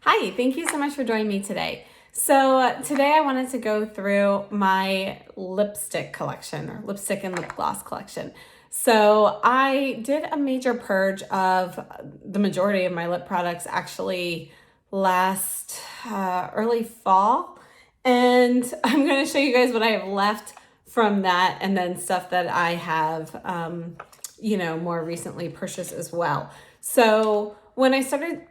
Hi, thank you so much for joining me today. So today I wanted to go through my lipstick collection or lipstick and lip gloss collection. So I did a major purge of the majority of my lip products actually last early fall. And I'm going to show you guys what I have left from that and then stuff that I have, more recently purchased as well. So when I started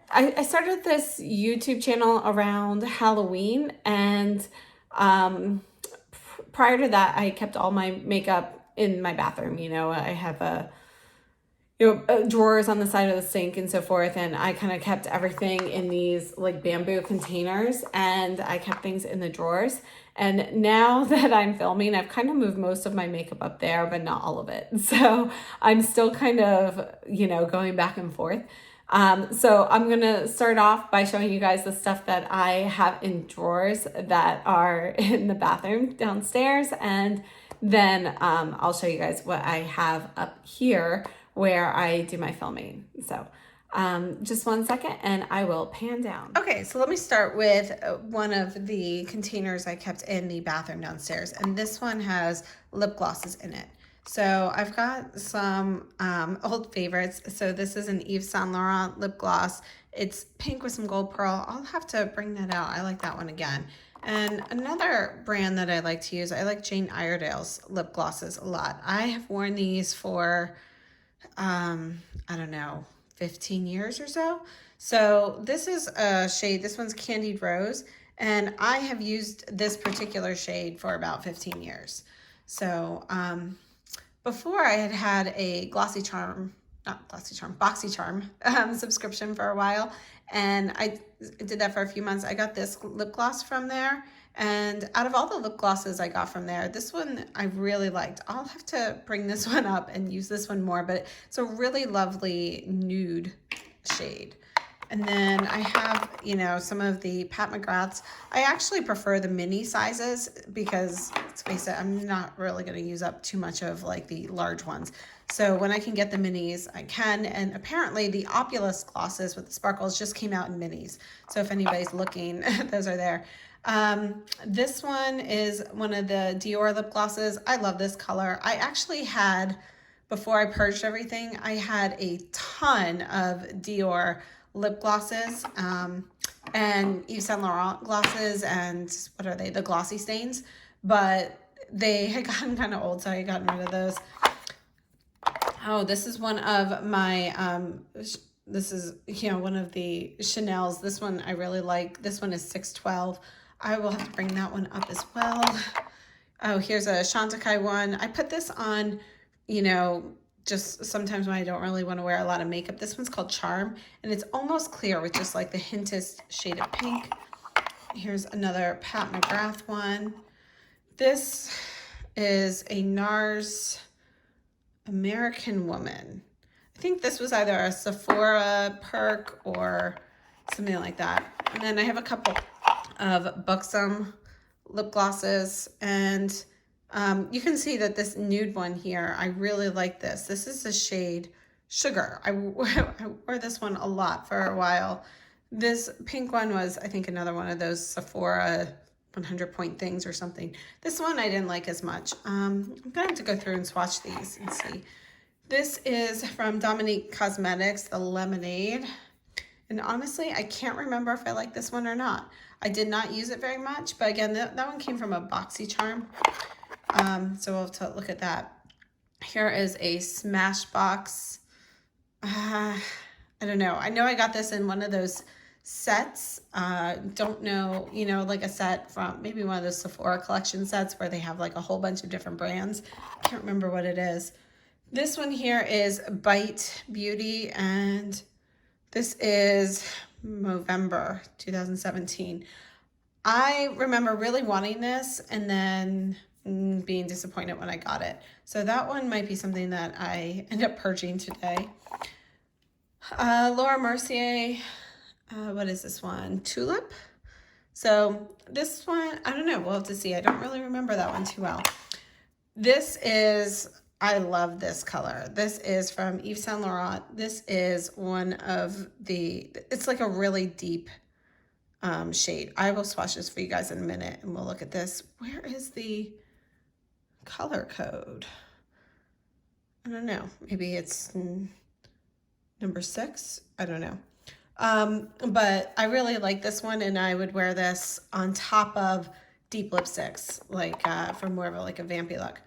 this YouTube channel around Halloween, and prior to that, I kept all my makeup in my bathroom. I have drawers on the side of the sink and so forth, and I kind of kept everything in these like bamboo containers, and I kept things in the drawers. And now that I'm filming, I've kind of moved most of my makeup up there, but not all of it. So I'm still kind of, going back and forth. So I'm going to start off by showing you guys the stuff that I have in drawers that are in the bathroom downstairs. And then I'll show you guys what I have up here where I do my filming. So just one second and I will pan down. Okay, so let me start with one of the containers I kept in the bathroom downstairs. And this one has lip glosses in it. So I've got some old favorites. So this is an Yves Saint Laurent lip gloss. It's pink with some gold pearl. I'll have to bring that out. I like that one again. And another brand that I like to use, I like Jane Iredale's lip glosses a lot. I have worn these for, I don't know, 15 years or so. So this is a shade, this one's Candied Rose, and I have used this particular shade for about 15 years. So, before I had a BoxyCharm subscription for a while, and I did that for a few months. I got this lip gloss from there, and out of all the lip glosses I got from there, this one I really liked. I'll have to bring this one up and use this one more, but it's a really lovely nude shade. And then I have, some of the Pat McGraths. I actually prefer the mini sizes because, let's face it, I'm not really going to use up too much of like the large ones. So when I can get the minis, I can. And apparently the Opulus glosses with the sparkles just came out in minis. So if anybody's looking, those are there. This one is one of the Dior lip glosses. I love this color. I actually had, before I purged everything, I had a ton of Dior lip glosses and Yves Saint Laurent glosses, and what are they, the glossy stains, but they had gotten kind of old, so I had gotten rid of those. Oh, this is one of my this is one of the Chanel's. This one I really like. This one is 612. I will have to bring that one up as well. Oh, here's a Chantecaille one. I put this on, just sometimes when I don't really want to wear a lot of makeup. This one's called Charm, and it's almost clear with just like the hintest shade of pink. Here's another Pat McGrath one. This is a NARS American Woman. I think this was either a Sephora perk or something like that. And then I have a couple of Buxom lip glosses, and you can see that this nude one here, I really like this. This is the shade Sugar. I wore this one a lot for a while. This pink one was, I think, another one of those Sephora 100-point things or something. This one I didn't like as much. I'm going to have to go through and swatch these and see. This is from Dominique Cosmetics, the Lemonade. And honestly, I can't remember if I like this one or not. I did not use it very much, but again, that one came from a BoxyCharm. So we'll have to look at that. Here is a Smashbox. I don't know. I know I got this in one of those sets. Don't know, like a set from maybe one of those Sephora collection sets where they have like a whole bunch of different brands. I can't remember what it is. This one here is Bite Beauty, and this is November 2017. I remember really wanting this and then being disappointed when I got it. So that one might be something that I end up purging today. Laura Mercier, what is this one? Tulip. So this one, I don't know, we'll have to see. I don't really remember that one too well. This is, I love this color. This is from Yves Saint Laurent. This is one of the, it's like a really deep shade. I will swatch this for you guys in a minute and we'll look at this. Where is the color code? I don't know. Maybe it's number 6. I don't know. But I really like this one, and I would wear this on top of deep lipsticks, like for more of a vampy look.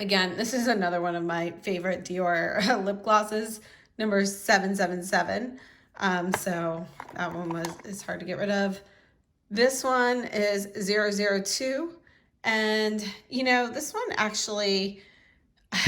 Again, this is another one of my favorite Dior lip glosses, number 777. So that one is hard to get rid of. This one is 002. And, you know, this one actually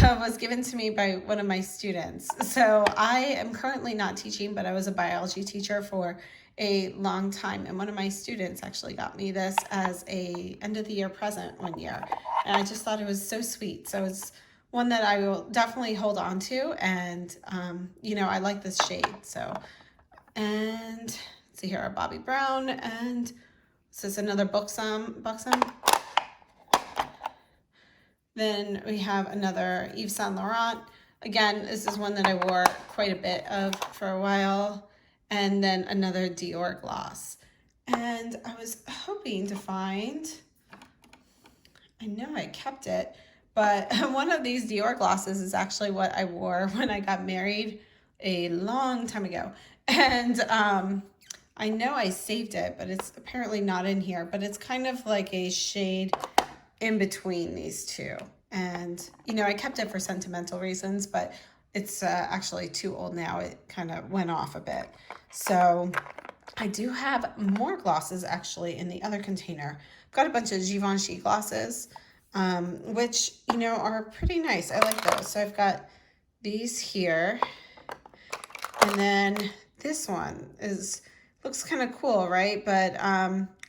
was given to me by one of my students. So I am currently not teaching, but I was a biology teacher for a long time. And one of my students actually got me this as a end of the year present one year. And I just thought it was so sweet. So it's one that I will definitely hold on to. And, you know, I like this shade. So, and let's see here, our Bobbi Brown. And this is another Buxom. Then we have another Yves Saint Laurent. Again, this is one that I wore quite a bit of for a while. And then another Dior gloss. And I was hoping to find, I know I kept it, but one of these Dior glosses is actually what I wore when I got married a long time ago. And I know I saved it, but it's apparently not in here. But it's kind of like a shade in between these two. And, you know, I kept it for sentimental reasons, but it's actually too old now. It kind of went off a bit. So I do have more glosses actually in the other container. I've got a bunch of Givenchy glosses, which, you know, are pretty nice. I like those. So I've got these here. And then this one looks kind of cool, right? But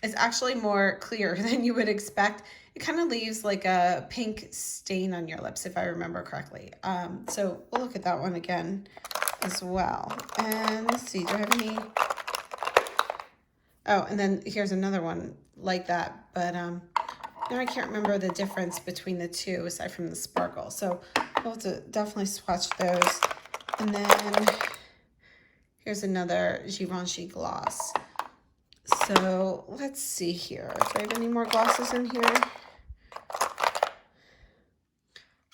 it's actually more clear than you would expect. It kind of leaves like a pink stain on your lips, if I remember correctly. So we'll look at that one again as well. And let's see, do I have any? Oh, and then here's another one like that. But now I can't remember the difference between the two aside from the sparkle. So we'll have to definitely swatch those. And then here's another Givenchy gloss. So let's see here. Do I have any more glosses in here?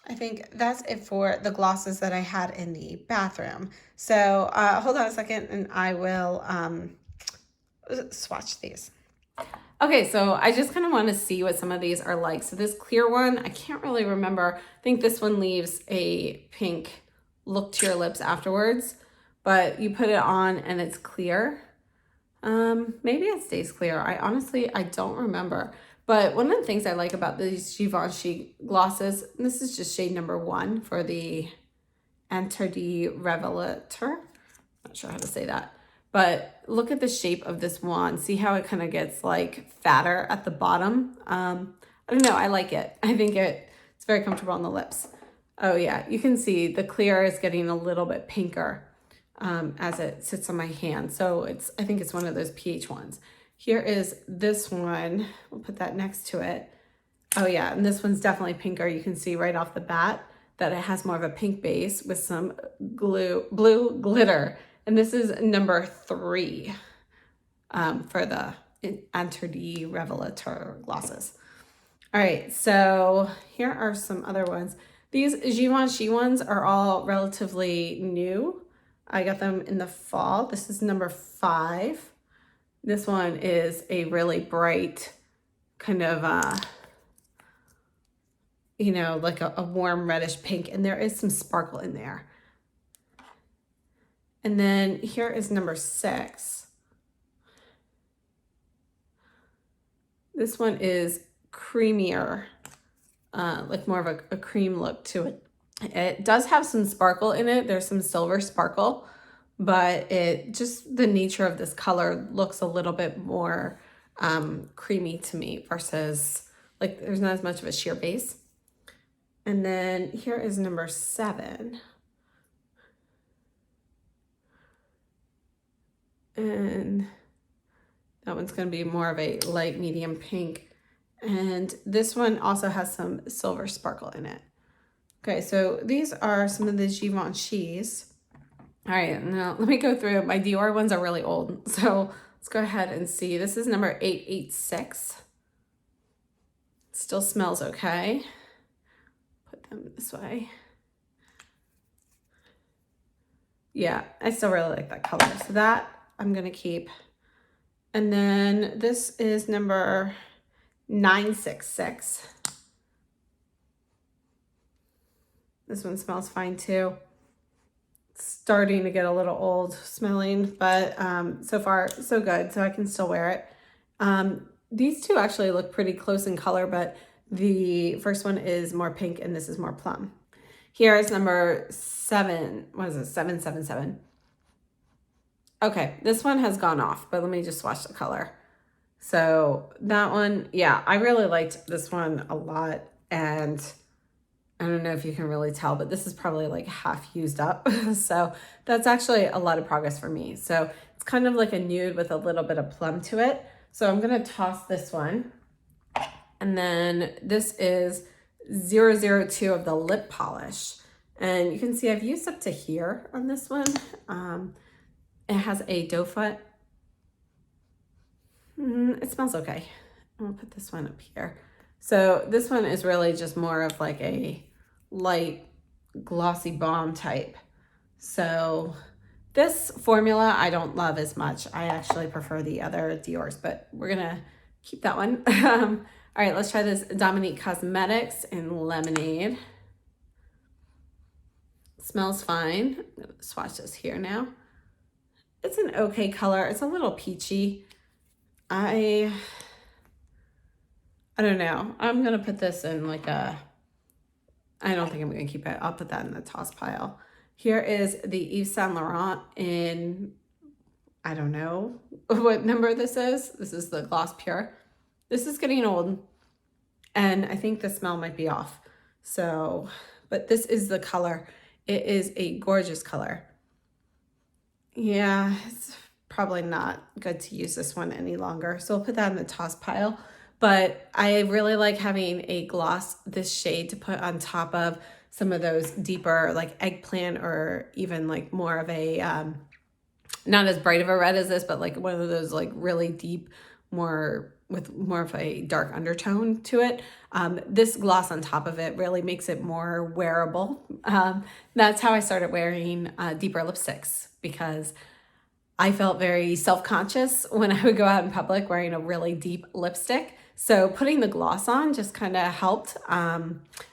I think that's it for the glosses that I had in the bathroom. So hold on a second and I will swatch these. Okay, so I just kind of want to see what some of these are like. So this clear one, I can't really remember. I think this one leaves a pink look to your lips afterwards, but you put it on and it's clear. Maybe it stays clear. I don't remember. But one of the things I like about these Givenchy glosses, and this is just shade number 1 for the Interdit Revelator. Not sure how to say that. But look at the shape of this wand. See how it kind of gets like fatter at the bottom? I don't know. I like it. I think it's very comfortable on the lips. Oh yeah, you can see the clear is getting a little bit pinker as it sits on my hand. So I think it's one of those pH ones. Here is this one. We'll put that next to it. Oh yeah, and this one's definitely pinker. You can see right off the bat that it has more of a pink base with some blue glitter. And this is number 3 for the Interdit Revelator glosses. All right, so here are some other ones. These Givenchy ones are all relatively new. I got them in the fall. This is number 5. This one is a really bright kind of, you know, like a warm reddish pink, and there is some sparkle in there. And then here is number 6. This one is creamier, like more of a cream look to it. It does have some sparkle in it. There's some silver sparkle, but the nature of this color looks a little bit more creamy to me versus like there's not as much of a sheer base. And then here is number 7. And that one's going to be more of a light medium pink. And this one also has some silver sparkle in it. Okay, so these are some of the Givenchy's. All right, now let me go through. My Dior ones are really old, so let's Let's go ahead and see. This is number 886. Still smells okay. Put them this way. Yeah, I still really like that color. So that I'm gonna keep. And then this is number 966. This one smells fine too. It's starting to get a little old smelling, but so far so good, so I can still wear it. These two actually look pretty close in color, but the first one is more pink and this is more plum. Here is number 777. Okay, this one has gone off, but let me just swatch the color. So that one, yeah, I really liked this one a lot, and I don't know if you can really tell, but this is probably like half used up. So that's actually a lot of progress for me. So it's kind of like a nude with a little bit of plum to it. So I'm gonna toss this one. And then this is 002 of the lip polish. And you can see I've used up to here on this one. It has a doe foot. It smells okay. I'm gonna put this one up here. So this one is really just more of like a light glossy balm type. So this formula I don't love as much. I actually prefer the other Dior's, but we're gonna keep that one. All right, let's try this Dominique Cosmetics in Lemonade. Smells fine. I'm gonna swatch this here now. It's an okay color. It's a little peachy. I don't know. I'm gonna put this in like a, I don't think I'm gonna keep it. I'll put that in the toss pile. Here is the Yves Saint Laurent in, I don't know what number this is. This is the Gloss Pure. This is getting old, and I think the smell might be off. So, but this is the color. It is a gorgeous color. Yeah, it's probably not good to use this one any longer. So I'll put that in the toss pile. But I really like having a gloss this shade to put on top of some of those deeper like eggplant, or even like more of a, not as bright of a red as this, but like one of those like really deep, more with more of a dark undertone to it. This gloss on top of it really makes it more wearable. That's how I started wearing deeper lipsticks, because I felt very self-conscious when I would go out in public wearing a really deep lipstick. So putting the gloss on just kind of helped,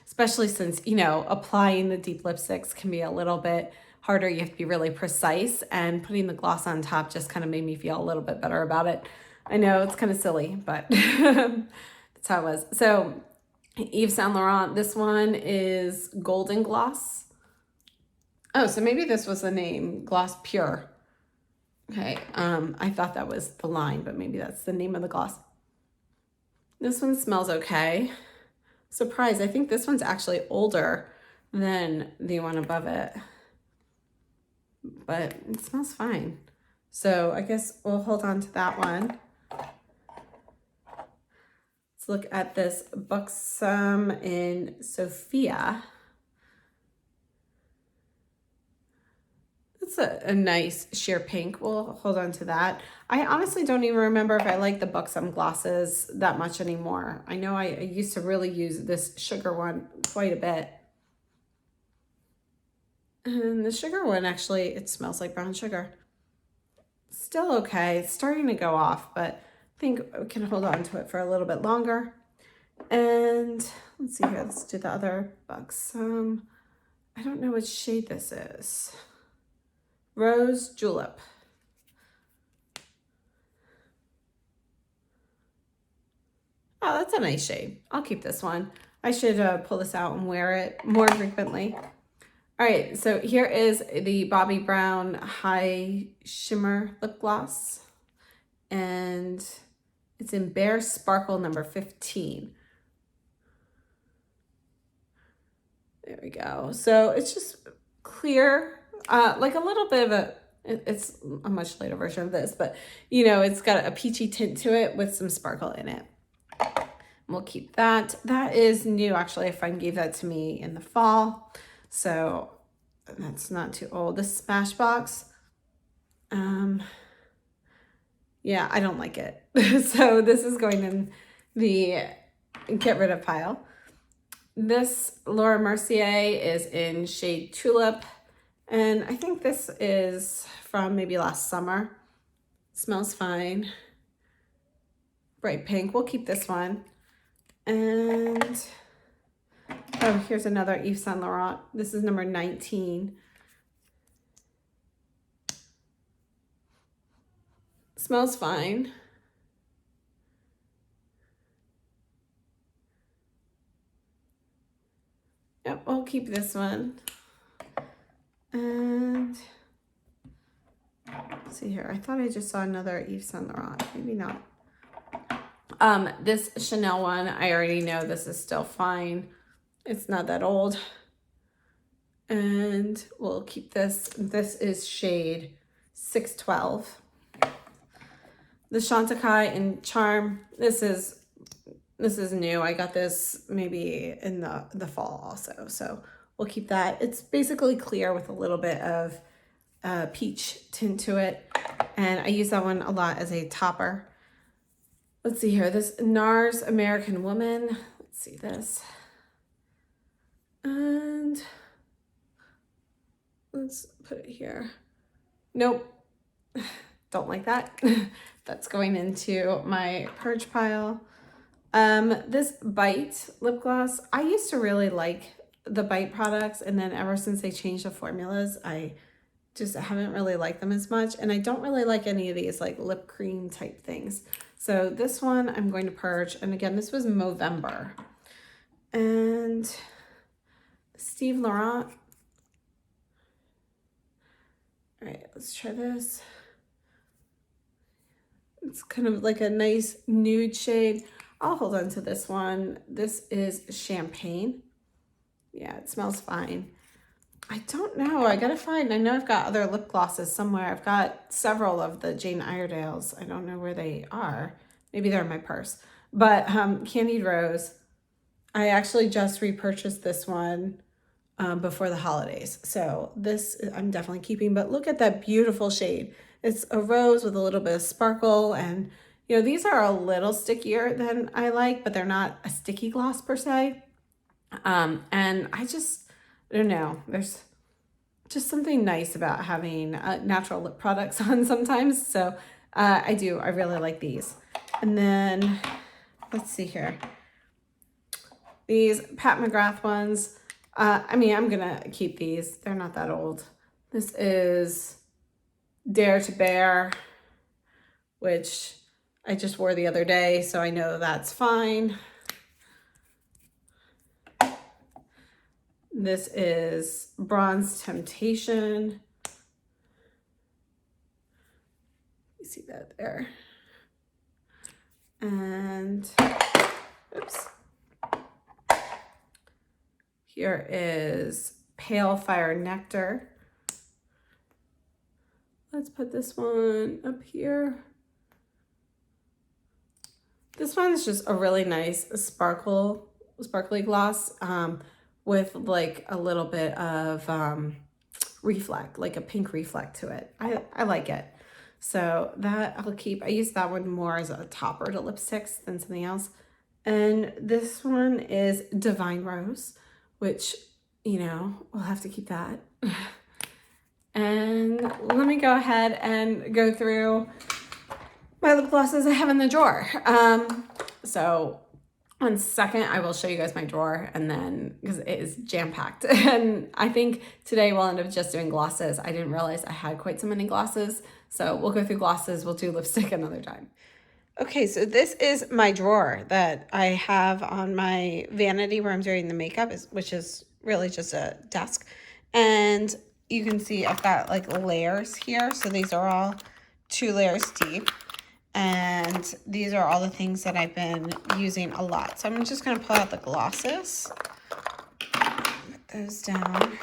especially since, you know, applying the deep lipsticks can be a little bit harder. You have to be really precise, and putting the gloss on top just kind of made me feel a little bit better about it. I know it's kind of silly, but that's how it was. So Yves Saint Laurent, this one is Golden Gloss. Oh, so maybe this was the name, Gloss Pure. Okay, I thought that was the line, but maybe that's the name of the gloss. This one smells okay. Surprise, I think this one's actually older than the one above it, but it smells fine. So I guess we'll hold on to that one. Let's look at this Buxom in Sophia. It's a nice sheer pink. We'll hold on to that. I honestly don't even remember if I like the Buxom glosses that much anymore. I know I used to really use this sugar one quite a bit. And the sugar one, actually, it smells like brown sugar. Still okay. It's starting to go off, but I think we can hold on to it for a little bit longer. And let's see here. Let's do the other Buxom. I don't know which shade this is. Rose Julep. Oh, that's a nice shade. I'll keep this one. I should pull this out and wear it more frequently. All right, so here is the Bobbi Brown High Shimmer Lip Gloss. And it's in Bare Sparkle number 15. There we go. So it's just clear. Like a little bit of a, it's a much later version of this, but you know, it's got a peachy tint to it with some sparkle in it. We'll keep that. That is new, actually. A friend gave that to me in the fall, so that's not too old. This Smashbox, Yeah, I don't like it. So this is going in the get rid of pile. This Laura Mercier is in shade Tulip. And I think this is from maybe last summer. Smells fine. Bright pink. We'll keep this one. And oh, here's another Yves Saint Laurent. This is number 19. Smells fine. Yep, we'll keep this one. And let's see here. I thought I just saw another Yves Saint Laurent. Maybe not. This Chanel one, I already know this is still fine. It's not that old. And we'll keep this. This is shade 612. The Chantecaille in Charm. This is new. I got this maybe in the fall also. So we'll keep that. It's basically clear with a little bit of peach tint to it. And I use that one a lot as a topper. Let's see here. This NARS American Woman. Let's see this. And let's put it here. Nope. Don't like that. That's going into my Purge pile. This Bite lip gloss. I used to really like the Bite products, and then ever since they changed the formulas, I just haven't really liked them as much. And I don't really like any of these like lip cream type things. So this one I'm going to purge. And again, this was Movember. And Steve Laurent. All right, let's try this. It's kind of like a nice nude shade. I'll hold on to this one. This is Champagne. Yeah, it smells fine. I don't know. I gotta find. I know I've got other lip glosses somewhere. I've got several of the Jane Iredales. I don't know where they are. Maybe they're in my purse. But Candied Rose. I actually just repurchased this one before the holidays. So this I'm definitely keeping. But look at that beautiful shade. It's a rose with a little bit of sparkle, and you know, these are a little stickier than I like, but they're not a sticky gloss per se. And I don't know, there's just something nice about having natural lip products on sometimes. So I really like these. And then let's see here. These Pat McGrath ones. I mean, I'm gonna keep these. They're not that old. This is Dare to Bear, which I just wore the other day, so I know that's fine. This is Bronze Temptation. You see that there. And, oops. Here is Pale Fire Nectar. Let's put this one up here. This one's just a really nice sparkly gloss with like a little bit of reflect, like a pink reflect to it. I like it. So that I'll keep. I use that one more as a topper to lipsticks than something else. And this one is Divine Rose, which, you know, we'll have to keep that. And let me go ahead and go through my lip glosses I have in the drawer. So one second, I will show you guys my drawer, and then, because it is jam-packed. And I think today we'll end up just doing glosses. I didn't realize I had quite so many glosses. So we'll go through glosses. We'll do lipstick another time. Okay, so this is my drawer that I have on my vanity where I'm doing the makeup, which is really just a desk. And you can see I've got like layers here. So these are all 2 layers deep. And these are all the things that I've been using a lot. So I'm just going to pull out the glosses. Put those down.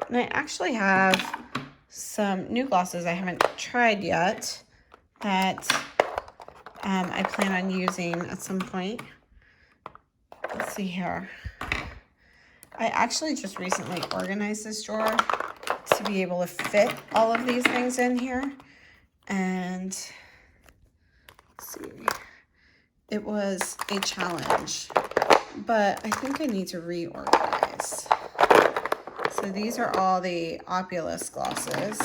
And I actually have some new glosses I haven't tried yet that I plan on using at some point. Let's see here. I actually just recently organized this drawer to be able to fit all of these things in here. And let's see, it was a challenge, but I think I need to reorganize. So these are all the Opulus glosses.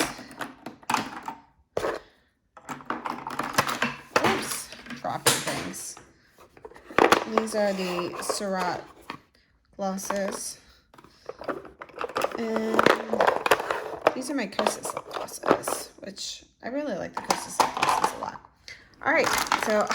Oops, dropping things. These are the Surratt glosses. And these are my Kosas lip glosses, which I really like the Kosas lip glosses a lot. All right, so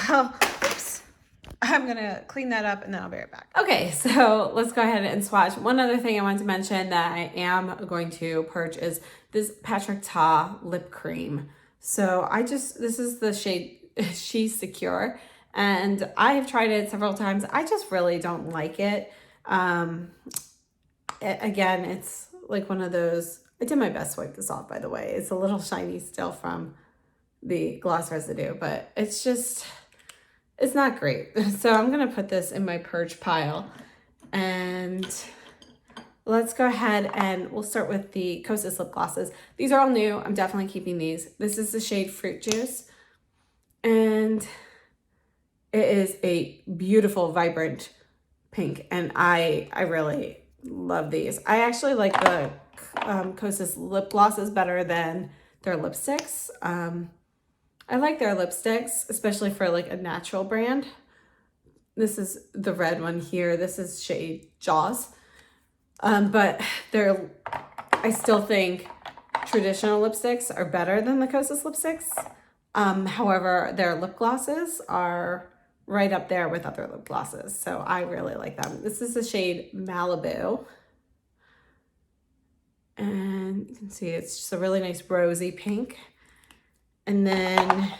I'm gonna clean that up and then I'll be right back. Okay, so let's go ahead and swatch. One other thing I want to mention that I am going to purge is this Patrick Ta lip cream. So this is the shade She's Secure, and I have tried it several times. I just really don't like it. Again, it's like one of those, I did my best to wipe this off, by the way. It's a little shiny still from the gloss residue, but it's not great. So I'm going to put this in my purge pile, and let's go ahead and we'll start with the Kosas lip glosses. These are all new. I'm definitely keeping these. This is the shade Fruit Juice, and it is a beautiful, vibrant pink, and I really love these. I actually like the Kosas lip glosses better than their lipsticks. I like their lipsticks, especially for like a natural brand. This is the red one here. This is shade Jaws. But I still think traditional lipsticks are better than the Kosas lipsticks. However, their lip glosses are right up there with other lip glosses. So I really like them. This is the shade Malibu. And you can see it's just a really nice rosy pink. And then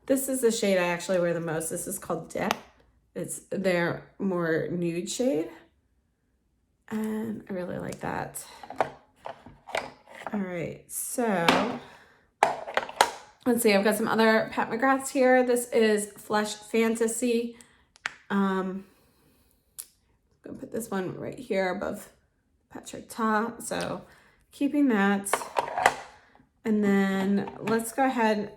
this is the shade I actually wear the most. This is called Dip. It's their more nude shade. And I really like that. All right, so let's see. I've got some other Pat McGraths here. This is Flesh Fantasy. I'm gonna put this one right here above Patrick Ta. So keeping that. And then let's go ahead.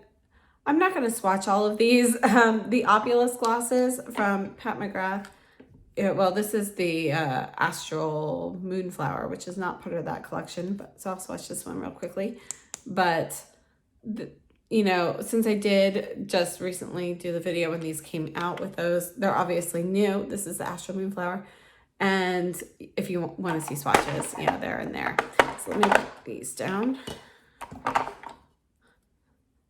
I'm not going to swatch all of these. The Opulus glosses from Pat McGrath. Well, this is the Astral Moonflower, which is not part of that collection, but so I'll swatch this one real quickly. But, you know, since I did just recently do the video when these came out with those, they're obviously new. This is the Astral Moonflower. And if you want to see swatches, you know, they're in there. So let me put these down.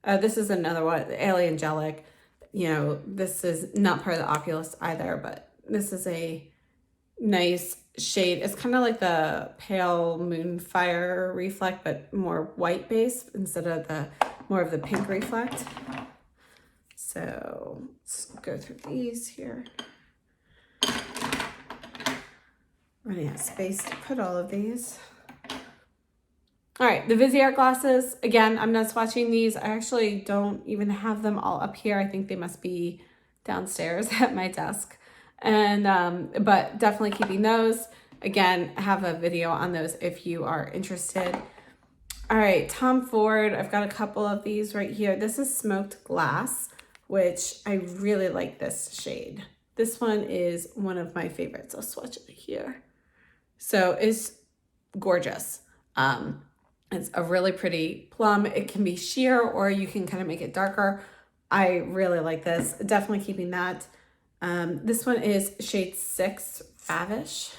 This is another one, the Alien Angelic. You know, this is not part of the Opulus either, but this is a nice shade. It's kind of like the Pale Moonfire Reflect, but more white base instead of more of the pink reflect. So let's go through these here. Running out of space to put all of these. All right, the Viseart glosses. Again, I'm not swatching these. I actually don't even have them all up here. I think they must be downstairs at my desk. And but definitely keeping those. Again, I have a video on those if you are interested. All right, Tom Ford. I've got a couple of these right here. This is Smoked Glass, which I really like this shade. This one is one of my favorites. I'll swatch it here. So it's gorgeous. It's a really pretty plum. It can be sheer or you can kind of make it darker. I really like this. Definitely keeping that. This one is shade 6, Favish.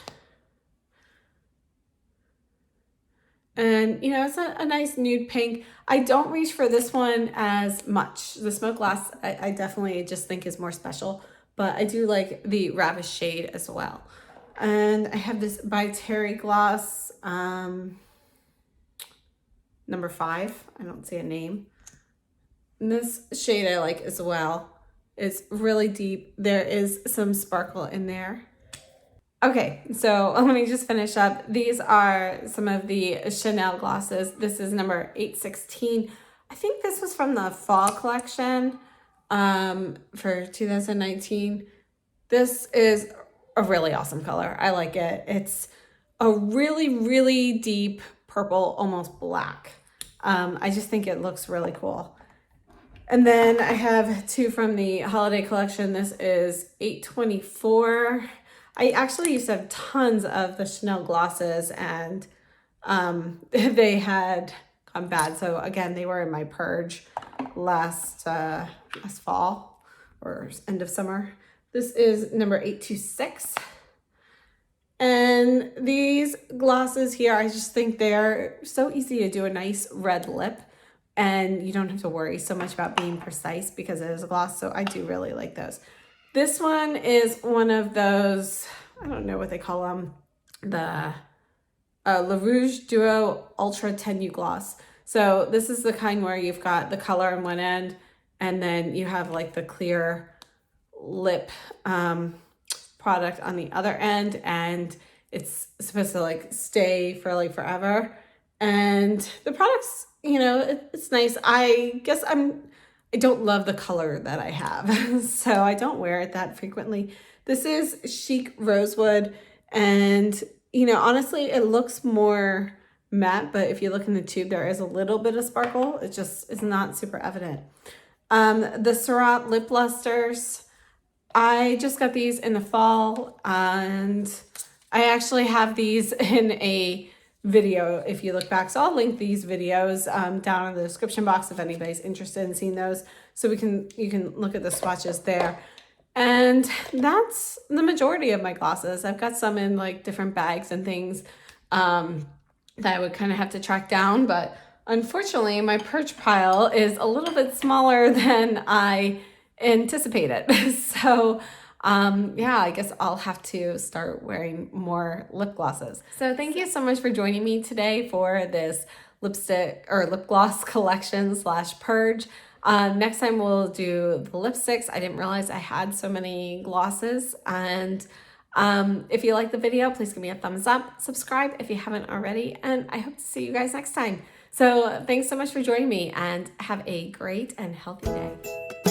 And, you know, it's a nice nude pink. I don't reach for this one as much. The Smoke Glass, I definitely just think is more special. But I do like the Ravish shade as well. And I have this by Terry gloss. Number 5, I don't see a name. And this shade I like as well. It's really deep. There is some sparkle in there. Okay, so let me just finish up. These are some of the Chanel glosses. This is number 816. I think this was from the fall collection for 2019. This is a really awesome color. I like it. It's a really, really deep purple, almost black. I just think it looks really cool. And then I have two from the holiday collection. This is 824. I actually used to have tons of the Chanel glosses, and they had gone bad. So again, they were in my purge last fall or end of summer. This is number 826. And these glosses here, I just think they're so easy to do a nice red lip, and you don't have to worry so much about being precise because it is a gloss. So I do really like those. This one is one of those, I don't know what they call them, the Le Rouge Duo Ultra Tenue Gloss. So this is the kind where you've got the color on one end, and then you have like the clear lip product on the other end, and it's supposed to like stay for like forever. And the product's, you know, it's nice. I guess I don't love the color that I have, so I don't wear it that frequently. This is Chic Rosewood, and you know, honestly, it looks more matte, but if you look in the tube, there is a little bit of sparkle. It just is not super evident. The Surratt lip lusters, I just got these in the fall, and I actually have these in a video if you look back. So I'll link these videos down in the description box if anybody's interested in seeing those. So you can look at the swatches there. And that's the majority of my glosses. I've got some in like different bags and things that I would kind of have to track down, but unfortunately my purge pile is a little bit smaller than I anticipated. So yeah, I guess I'll have to start wearing more lip glosses. So thank you so much for joining me today for this lipstick or lip gloss collection / purge. Next time we'll do the lipsticks. I didn't realize I had so many glosses. And if you like the video, please give me a thumbs up, subscribe if you haven't already, and I hope to see you guys next time. So thanks so much for joining me, and have a great and healthy day.